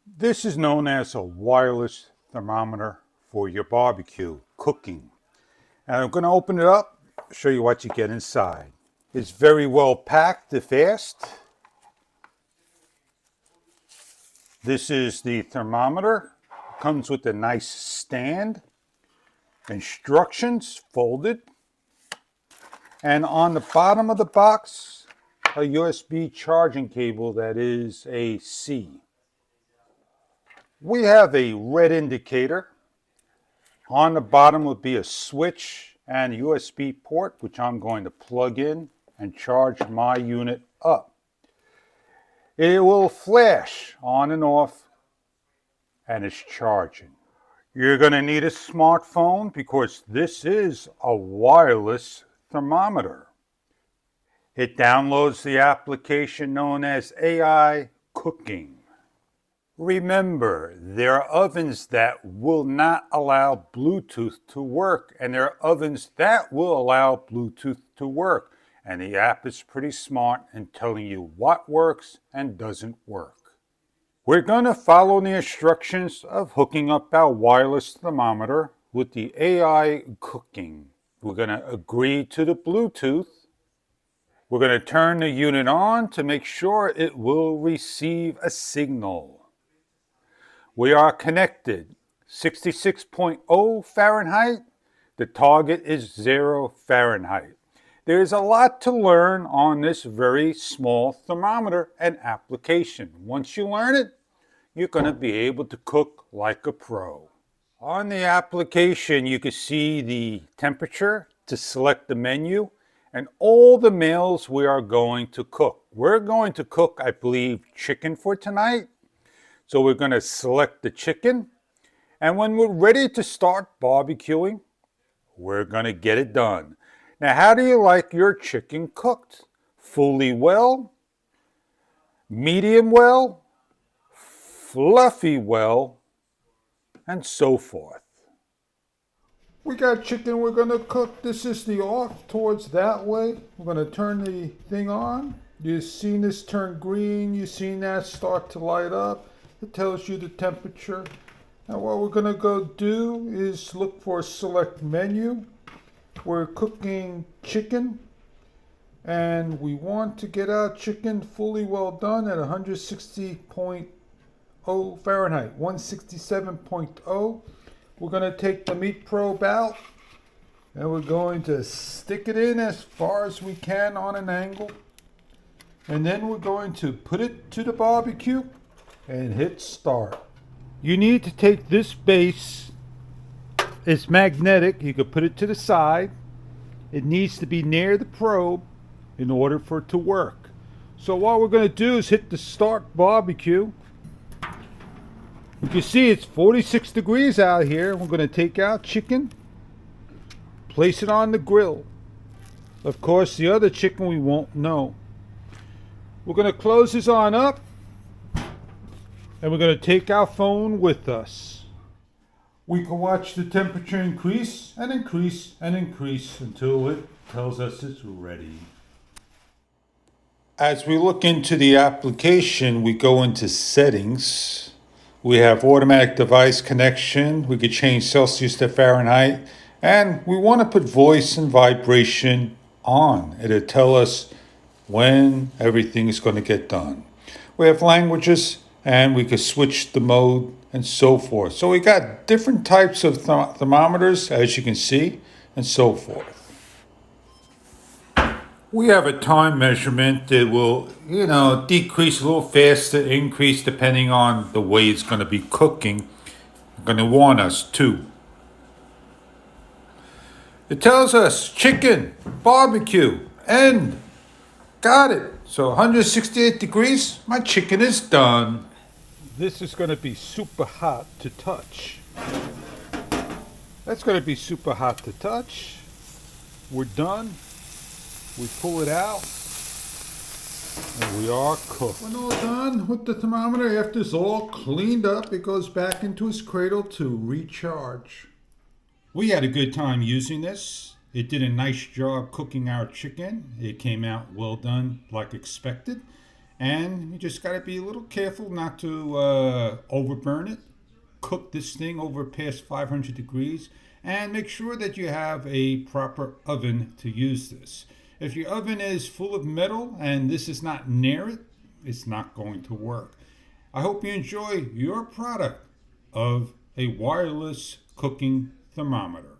This is known as a wireless thermometer for your barbecue cooking. And I'm going to open it up, show you what you get inside. It's very well packed and fast. This is the thermometer. It comes with a nice stand. Instructions folded. And on the bottom of the box, a USB charging cable that is AC. We have a red indicator. On the bottom would be a switch and a USB port, which I'm going to plug in and charge my unit up. It will flash on and off, and it's charging. You're going to need a smartphone because this is a wireless thermometer. It downloads the application known as AI Cooking. Remember, there are ovens that will not allow Bluetooth to work, and there are ovens that will allow Bluetooth to work. And the app is pretty smart in telling you what works and doesn't work. We're going to follow the instructions of hooking up our wireless thermometer with the AI Cooking. We're going to agree to the Bluetooth. We're going to turn the unit on to make sure it will receive a signal. We are connected. 66.0 Fahrenheit. The target is 0 Fahrenheit. There's a lot to learn on this very small thermometer and application. Once you learn it, you're going to be able to cook like a pro. On the application, you can see the temperature to select the menu and all the meals we are going to cook. We're going to cook, I believe, chicken for tonight. So we're going to select the chicken, and when we're ready to start barbecuing, we're going to get it done. Now, how do you like your chicken cooked? Fully well, medium well, fluffy well, and so forth. We got chicken we're going to cook. This is the off towards that way. We're going to turn the thing on. You've seen this turn green. You've seen that start to light up. It tells you the temperature. Now what we're going to go do is look for a select menu. We're cooking chicken and we want to get our chicken fully well done at 160.0 Fahrenheit, 167.0. We're going to take the meat probe out and we're going to stick it in as far as we can on an angle. And then we're going to put it to the barbecue and hit start. You need to take this base. It's magnetic. You can put it to the side. It needs to be near the probe in order for it to work. So what we're going to do is hit the start barbecue. You can see it's 46 degrees out here. We're going to take out chicken, place it on the grill. Of course, the other chicken we won't know. We're going to close this on up. And we're going to take our phone with us. We can watch the temperature increase and increase and increase until it tells us it's ready. As we look into the application, we go into settings. We have automatic device connection. We could change Celsius to Fahrenheit. And we want to put voice and vibration on. It'll tell us when everything is going to get done. We have languages. And we could switch the mode and so forth. So we got different types of thermometers, as you can see, and so forth. We have a time measurement that will, decrease a little faster, increase depending on the way it's going to be cooking. It's going to warn us too. It tells us chicken, barbecue, end. Got it. So 168 degrees, my chicken is done. This is going to be super hot to touch. That's going to be super hot to touch. We're done. We pull it out. And we are cooked. When all done with the thermometer, after it's all cleaned up, it goes back into its cradle to recharge. We had a good time using this. It did a nice job cooking our chicken. It came out well done like expected. And you just got to be a little careful not to overburn it. Cook this thing over past 500 degrees and make sure that you have a proper oven to use this. If your oven is full of metal and this is not near it, it's not going to work. I hope you enjoy your product of a wireless cooking thermometer.